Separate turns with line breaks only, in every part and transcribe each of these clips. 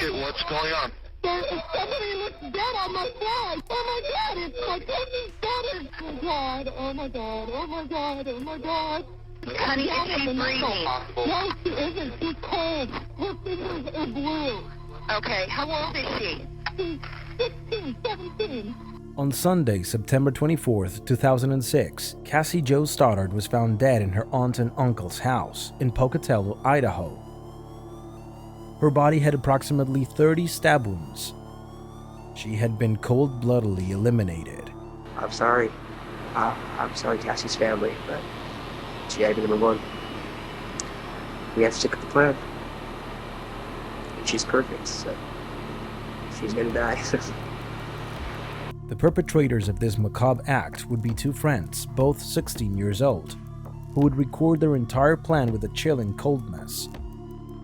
Okay, what's going on?
Somebody looks dead on my flag. Oh my God, it's my cousin's daughter. Oh God, oh my God, oh my God, oh my God.
Honey, is she breathing?
No, she isn't. She's cold. Her fingers are blue.
Okay, how old is she?
She's 16, 17.
On Sunday, September 24th, 2006, Cassie Jo Stoddard was found dead in her aunt and uncle's house in Pocatello, Idaho. Her body had approximately 30 stab wounds. She had been cold-bloodedly eliminated.
I'm sorry. I'm sorry, Cassie's family, but she had to be number one. We have to stick with the plan. And she's perfect, so she's gonna die.
The perpetrators of this macabre act would be two friends, both 16 years old, who would record their entire plan with a chilling coldness.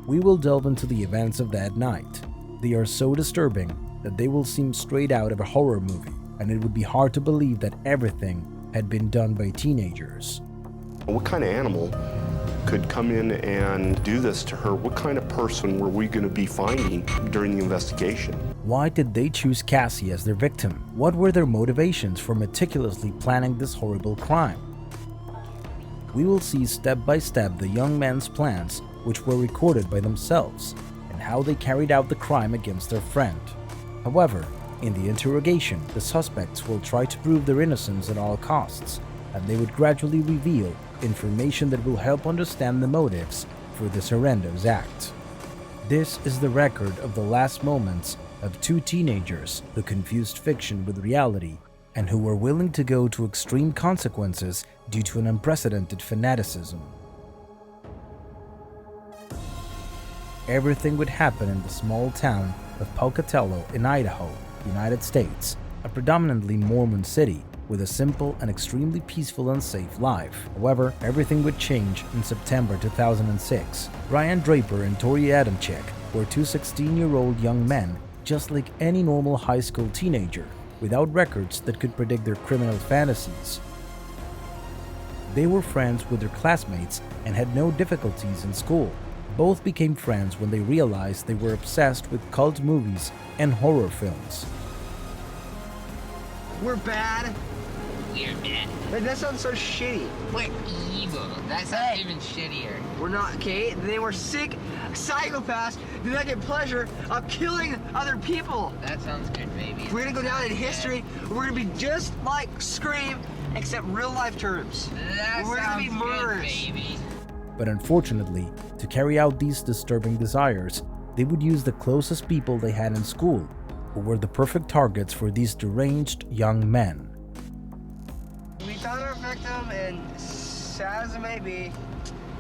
We will delve into the events of that night. They are so disturbing that they will seem straight out of a horror movie, and it would be hard to believe that everything had been done by teenagers.
What kind of animal could come in and do this to her? What kind of person were we going to be finding during the investigation?
Why did they choose Cassie as their victim? What were their motivations for meticulously planning this horrible crime? We will see step by step the young men's plans, which were recorded by themselves, and how they carried out the crime against their friend. However, in the interrogation, the suspects will try to prove their innocence at all costs, and they would gradually reveal information that will help understand the motives for this horrendous act. This is the record of the last moments of two teenagers who confused fiction with reality and who were willing to go to extreme consequences due to an unprecedented fanaticism. Everything would happen in the small town of Pocatello in Idaho, United States, a predominantly Mormon city with a simple and extremely peaceful and safe life. However, everything would change in September 2006. Ryan Draper and Tori Adamczyk were two 16-year-old young men, just like any normal high school teenager, without records that could predict their criminal fantasies. They were friends with their classmates and had no difficulties in school. Both became friends when they realized they were obsessed with cult movies and horror films.
We're bad.
We're bad.
Man, that sounds so shitty.
We're evil. That sounds even shittier.
We're not, okay? They were sick psychopaths that get pleasure of killing other people.
That sounds good, baby.
We're gonna go down in history. We're gonna be just like Scream, except real life terms. We're gonna be murderers,
baby.
But unfortunately, to carry out these disturbing desires, they would use the closest people they had in school, who were the perfect targets for these deranged young men.
We found our victim, and sad as it may be,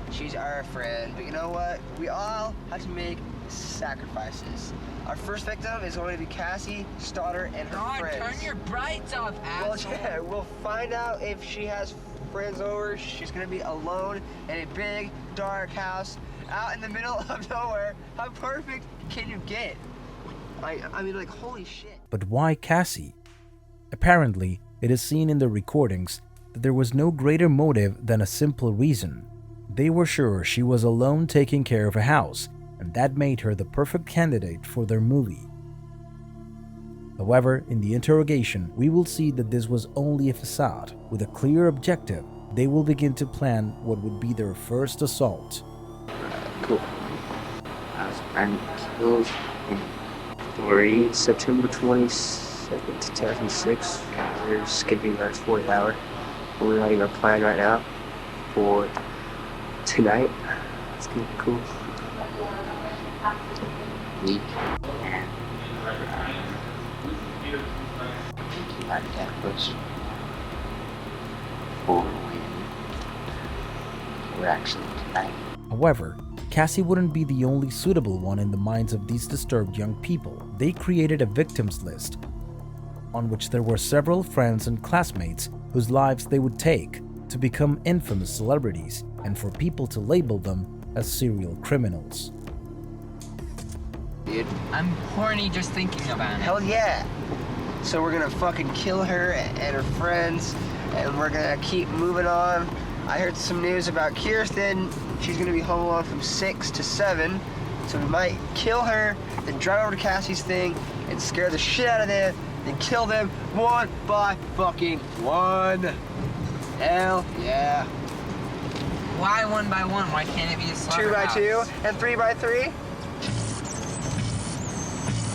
she's our friend. But you know what? We all have to make sacrifices. Our first victim is going to be Cassie Stoddard and her friends.
Turn your brights off,
Well,
asshole.
yeah, we'll find out if she has friends over. She's gonna be alone in a big, dark house out in the middle of nowhere. How perfect can you get? I mean, like, holy shit.
But why Cassie? Apparently, it is seen in the recordings that there was no greater motive than a simple reason. They were sure she was alone taking care of a house, and that made her the perfect candidate for their movie. However, in the interrogation, we will see that this was only a facade. With a clear objective, they will begin to plan what would be their first assault.
Cool. I was planning kills in September 22nd, 2006. We're skipping our 4th hour. We're writing our plan right now for tonight. It's gonna be cool. Me and like that push for when we're actually tonight.
However, Cassie wouldn't be the only suitable one in the minds of these disturbed young people. They created a victims list on which there were several friends and classmates whose lives they would take to become infamous celebrities and for people to label them as serial criminals.
Dude,
I'm horny just thinking about it.
hell yeah! So we're gonna fucking kill her and her friends, and we're gonna keep moving on. I heard some news about Kirsten. She's gonna be home alone from 6 to 7.
So we might kill her, then drive over to Cassie's thing and scare the shit out of them, then kill them one by fucking one. Hell yeah.
Why 1 by 1? Why can't it be a
2 by
slaughterhouse?
2 and 3 by 3?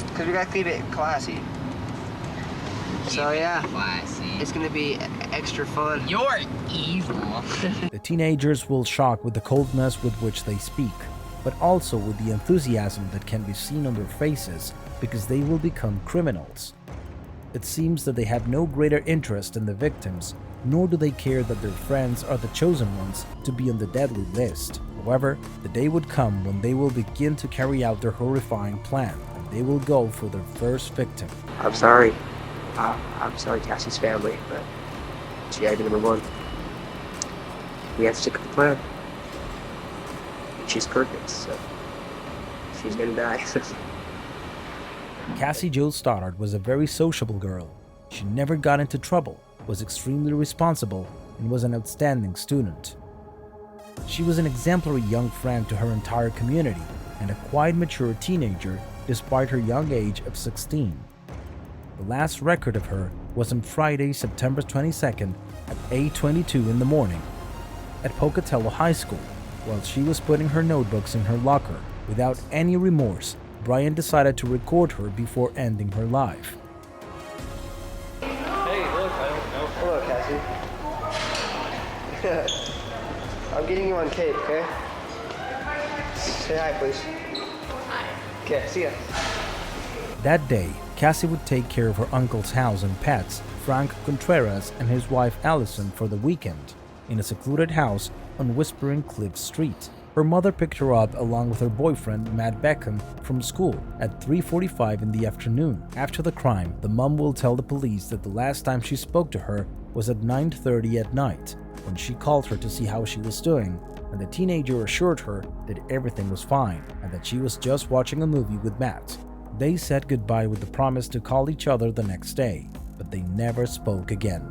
Because we gotta keep it classy. So yeah,
Classy.
it's gonna be extra fun.
You're evil.
The teenagers will shock with the coldness with which they speak, but also with the enthusiasm that can be seen on their faces because they will become criminals. It seems that they have no greater interest in the victims, nor do they care that their friends are the chosen ones to be on the deadly list. However, the day would come when they will begin to carry out their horrifying plan, and they will go for their first victim.
I'm sorry. I'm sorry, Cassie's family, but she had number one. We have to stick with the plan. She's perfect, so she's gonna die.
Cassie Jo Stoddard was a very sociable girl. She never got into trouble, was extremely responsible, and was an outstanding student. She was an exemplary young friend to her entire community and a quite mature teenager despite her young age of 16. The last record of her was on Friday, September 22nd at 8:22 in the morning at Pocatello High School. While she was putting her notebooks in her locker, without any remorse, Brian decided to record her before ending her life.
Hello, Cassie. I'm getting you on tape, okay? Say hi, please. Okay, see ya.
That day, Cassie would take care of her uncle's house and pets, Frank Contreras and his wife Allison, for the weekend, in a secluded house on Whispering Cliff Street. Her mother picked her up along with her boyfriend Matt Beckham from school at 3:45 in the afternoon. After the crime, the mom will tell the police that the last time she spoke to her was at 9:30 at night, when she called her to see how she was doing, and the teenager assured her that everything was fine and that she was just watching a movie with Matt. They said goodbye with the promise to call each other the next day, but they never spoke again.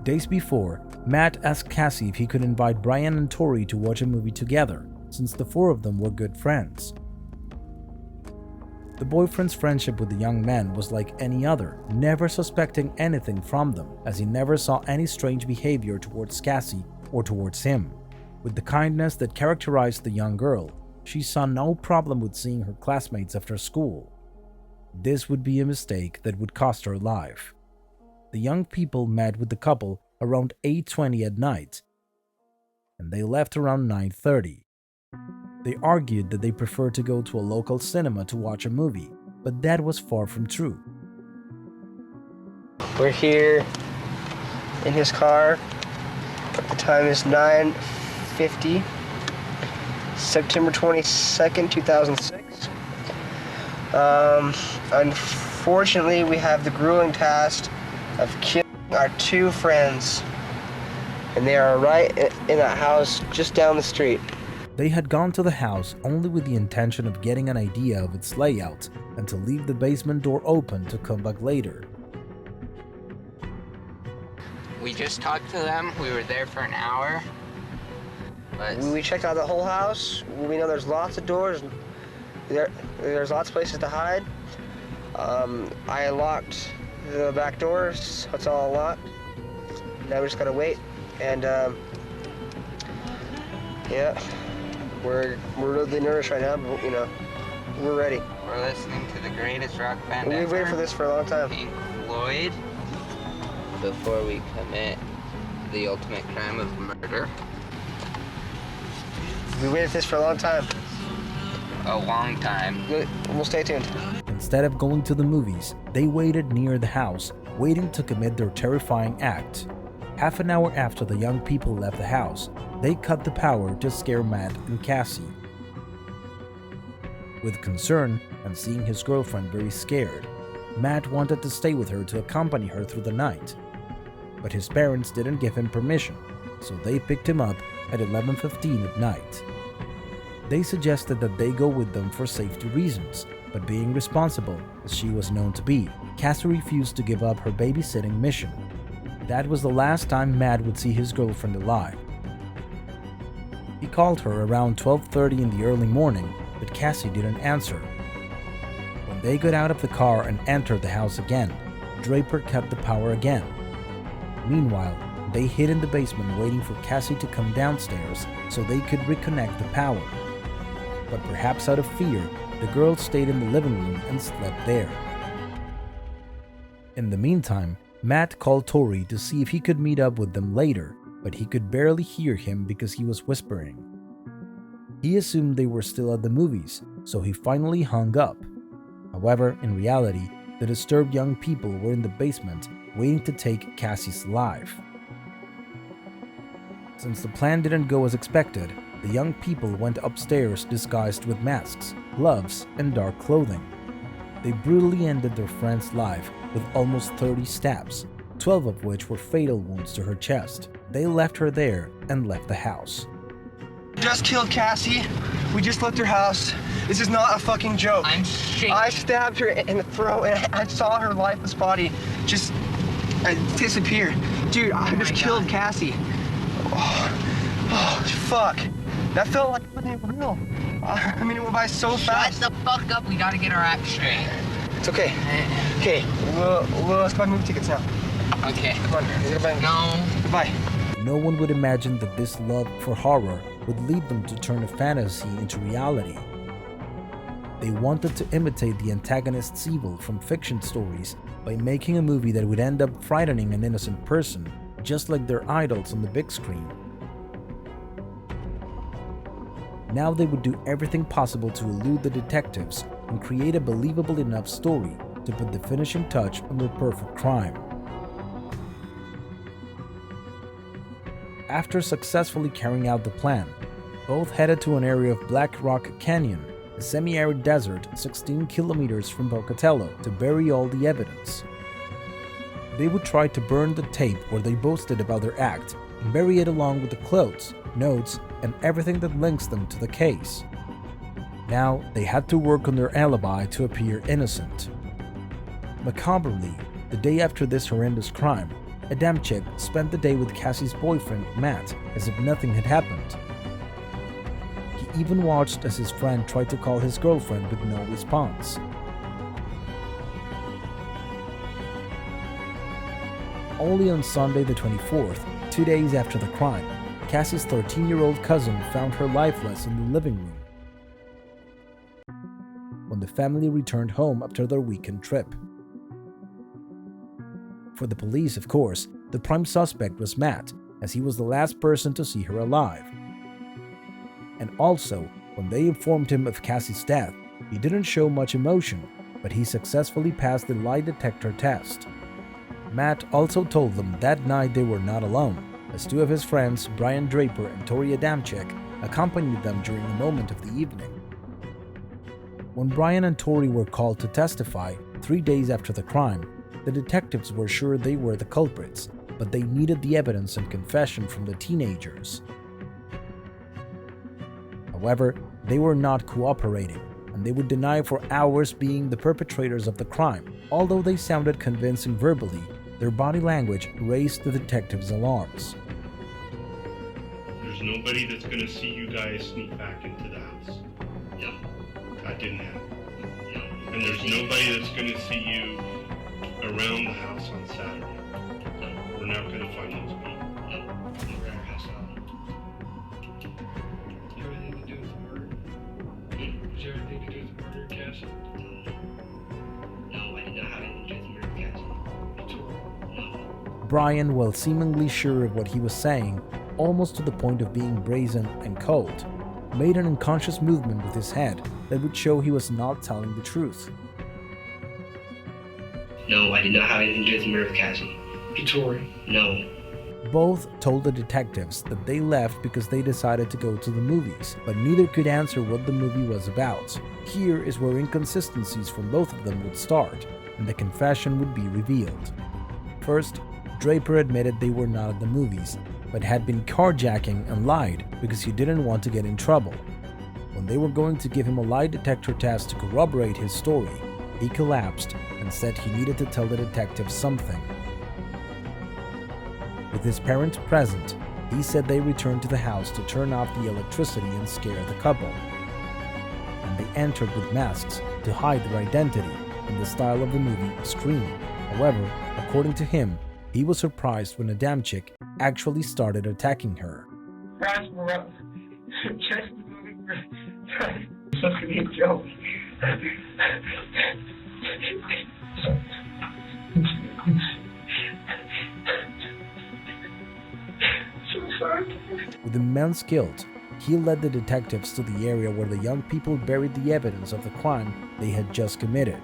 Days before, Matt asked Cassie if he could invite Brian and Tori to watch a movie together, since the four of them were good friends. The boyfriend's friendship with the young man was like any other, never suspecting anything from them, as he never saw any strange behavior towards Cassie or towards him. With the kindness that characterized the young girl, she saw no problem with seeing her classmates after school. This would be a mistake that would cost her life. The young people met with the couple around 8:20 at night, and they left around 9:30. They argued that they preferred to go to a local cinema to watch a movie, but that was far from true.
We're here in his car. The time is 9:50, September 22nd, 2006. Unfortunately, we have the grueling task of killing our two friends, and they are right in that house just down the street.
They had gone to the house only with the intention of getting an idea of its layout and to leave the basement door open to come back later.
We just talked to them. We were there for an hour. But
We checked out the whole house. We know there's lots of doors. There's lots of places to hide. I unlocked the back doors, so it's all unlocked. Now we just gotta wait, and yeah, we're really nervous right now, but we're ready.
we're listening to the greatest rock band
We've
ever,
waited for this for a long time.
Pink Floyd, before we commit the ultimate crime of murder.
We waited for this for a long time.
A long time.
We'll stay tuned.
Instead of going to the movies, they waited near the house, waiting to commit their terrifying act. Half an hour after the young people left the house, they cut the power to scare Matt and Cassie. With concern and seeing his girlfriend very scared, Matt wanted to stay with her to accompany her through the night. But his parents didn't give him permission, so they picked him up at 11:15 at night. They suggested that they go with them for safety reasons, but being responsible, as she was known to be, Cassie refused to give up her babysitting mission. That was the last time Matt would see his girlfriend alive. He called her around 12:30 in the early morning but Cassie didn't answer. When they got out of the car and entered the house again, Draper cut the power again. Meanwhile, they hid in the basement waiting for Cassie to come downstairs so they could reconnect the power. But perhaps out of fear, the girls stayed in the living room and slept there. In the meantime, Matt called Tori to see if he could meet up with them later, but he could barely hear him because he was whispering. He assumed they were still at the movies, so he finally hung up. However, in reality, the disturbed young people were in the basement waiting to take Cassie's life. Since the plan didn't go as expected, the young people went upstairs disguised with masks, gloves, and dark clothing. They brutally ended their friend's life with almost 30 stabs, 12 of which were fatal wounds to her chest. They left her there and left the house.
Just killed Cassie. We just left her house. This is not a fucking joke.
I'm shaking.
I stabbed her in the throat and I saw her lifeless body just disappear. Dude, I just killed Cassie. Oh, fuck. That felt like fucking real. I mean, it went by so fast.
Shut the fuck up. We gotta get our act straight.
It's okay. Okay, let's buy movie tickets now.
Okay.
Come on, goodbye.
No.
Goodbye.
No one would imagine that this love for horror would lead them to turn a fantasy into reality. They wanted to imitate the antagonist's evil from fiction stories by making a movie that would end up frightening an innocent person, just like their idols on the big screen. Now they would do everything possible to elude the detectives and create a believable enough story to put the finishing touch on their perfect crime. After successfully carrying out the plan, both headed to an area of Black Rock Canyon, a semi-arid desert 16 kilometers from Pocatello, to bury all the evidence. They would try to burn the tape where they boasted about their act and bury it along with the clothes, notes, and everything that links them to the case. Now, they had to work on their alibi to appear innocent. Macabrely, the day after this horrendous crime, Adamczyk spent the day with Cassie's boyfriend, Matt, as if nothing had happened. He even watched as his friend tried to call his girlfriend with no response. Only on Sunday the 24th, 2 days after the crime, Cassie's 13-year-old cousin found her lifeless in the living room. When the family returned home after their weekend trip. For the police, of course, the prime suspect was Matt, as he was the last person to see her alive. And also, when they informed him of Cassie's death, he didn't show much emotion, but he successfully passed the lie detector test. Matt also told them that night they were not alone, as two of his friends, Brian Draper and Tori Adamczyk, accompanied them during a moment of the evening. When Brian and Tori were called to testify 3 days after the crime, the detectives were sure they were the culprits, but they needed the evidence and confession from the teenagers. However, they were not cooperating, and they would deny for hours being the perpetrators of the crime. Although they sounded convincing verbally, their body language raised the detectives' alarms.
There's nobody that's going to see you guys sneak back into the house.
No.
That didn't happen.
No.
And there's nobody that's going to see you around the house on Saturday.
No.
We're not going to find those people.
No. We're at our house now.
You have anything to do with the murder? Is there anything to do with the murder, Cassie?
No, I did not have anything to do with the murder, Cassie. No.
Brian, while seemingly sure of what he was saying, almost to the point of being brazen and cold, made an unconscious movement with his head that would show he was not telling the truth.
No, I did not have anything to do with the murder of Cassie.
Tori?
No.
Both told the detectives that they left because they decided to go to the movies, but neither could answer what the movie was about. Here is where inconsistencies from both of them would start, and the confession would be revealed. First, Draper admitted they were not at the movies, but had been carjacking and lied because he didn't want to get in trouble. When they were going to give him a lie detector test to corroborate his story, he collapsed and said he needed to tell the detectives something. With his parents present, he said they returned to the house to turn off the electricity and scare the couple. And and they entered with masks to hide their identity in the style of the movie Scream. However, according to him, he was surprised when a damn chick actually started attacking her. With immense guilt, he led the detectives to the area where the young people buried the evidence of the crime they had just committed.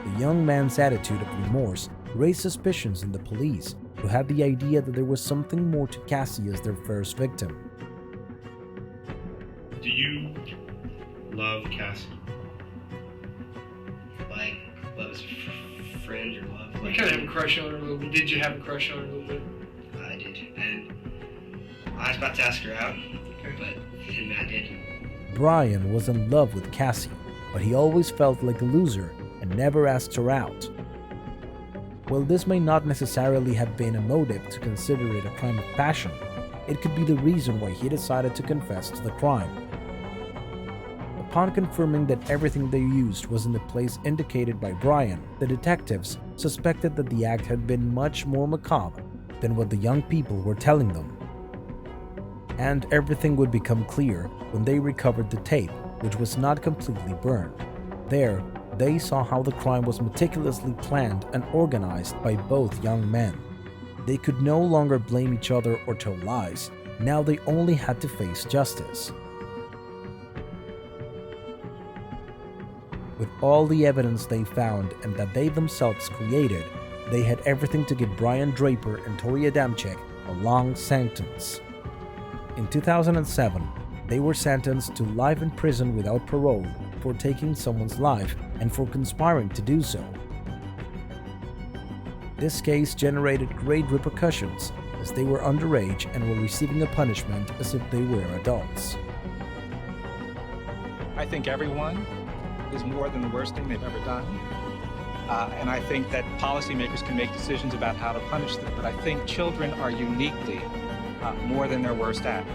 The young man's attitude of remorse raised suspicions in the police, who had the idea that there was something more to Cassie as their first victim.
Do you love Cassie?
Like, love as a friend or love?
You kind of have a crush on her a little bit. Did you have a crush on her a little bit?
I did. And I was about to ask her out, but then Matt did.
Brian was in love with Cassie, but he always felt like a loser and never asked her out. While this may not necessarily have been a motive to consider it a crime of passion, it could be the reason why he decided to confess to the crime. Upon confirming that everything they used was in the place indicated by Brian, the detectives suspected that the act had been much more macabre than what the young people were telling them. And everything would become clear when they recovered the tape, which was not completely burned. There, they saw how the crime was meticulously planned and organized by both young men. They could no longer blame each other or tell lies. Now they only had to face justice. With all the evidence they found and that they themselves created, they had everything to give Brian Draper and Tori Adamczyk a long sentence. In 2007, they were sentenced to life in prison without parole for taking someone's life and for conspiring to do so. This case generated great repercussions as they were underage and were receiving a punishment as if they were adults.
I think everyone is more than the worst thing they've ever done. And I think that policymakers can make decisions about how to punish them. But I think children are uniquely more than their worst act.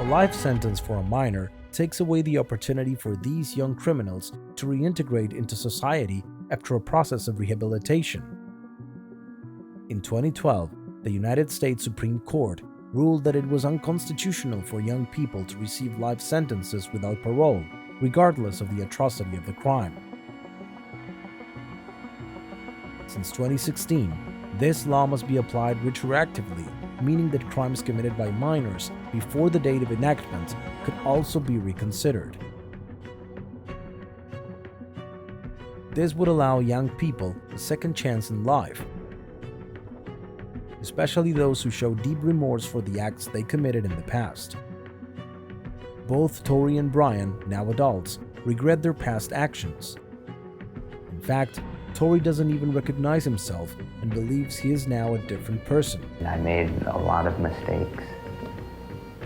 A life sentence for a minor takes away the opportunity for these young criminals to reintegrate into society after a process of rehabilitation. In 2012, the United States Supreme Court ruled that it was unconstitutional for young people to receive life sentences without parole, regardless of the atrocity of the crime. Since 2016, this law must be applied retroactively, meaning that crimes committed by minors before the date of enactment could also be reconsidered. This would allow young people a second chance in life, especially those who show deep remorse for the acts they committed in the past. Both Tori and Brian, now adults, regret their past actions. In fact, Tori doesn't even recognize himself and believes he is now a different person.
I made a lot of mistakes,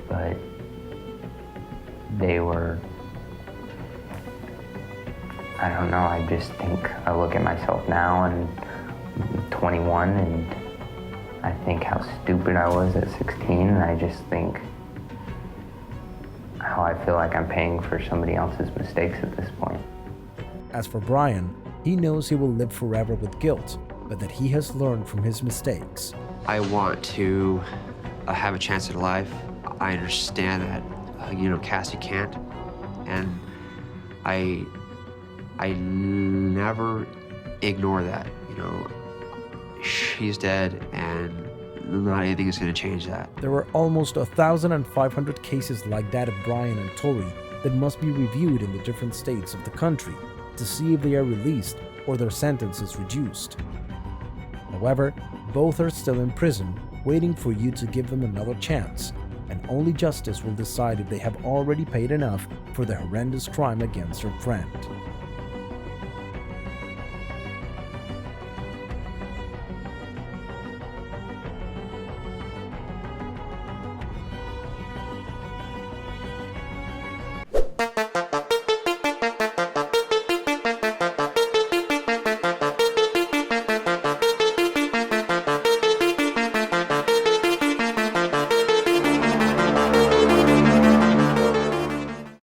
but they were, I don't know, I just think I look at myself now and I'm 21 and I think how stupid I was at 16, and I just think how I feel like I'm paying for somebody else's mistakes at this point.
As for Brian, he knows he will live forever with guilt, but that he has learned from his mistakes.
I want to have a chance at life. I understand that, Cassie can't, and I never ignore that. She's dead, and not anything is going to change that.
There are almost 1,500 cases like that of Brian and Tori that must be reviewed in the different states of the country to see if they are released or their sentences reduced. However, both are still in prison, waiting for you to give them another chance, and only justice will decide if they have already paid enough for the horrendous crime against their friend.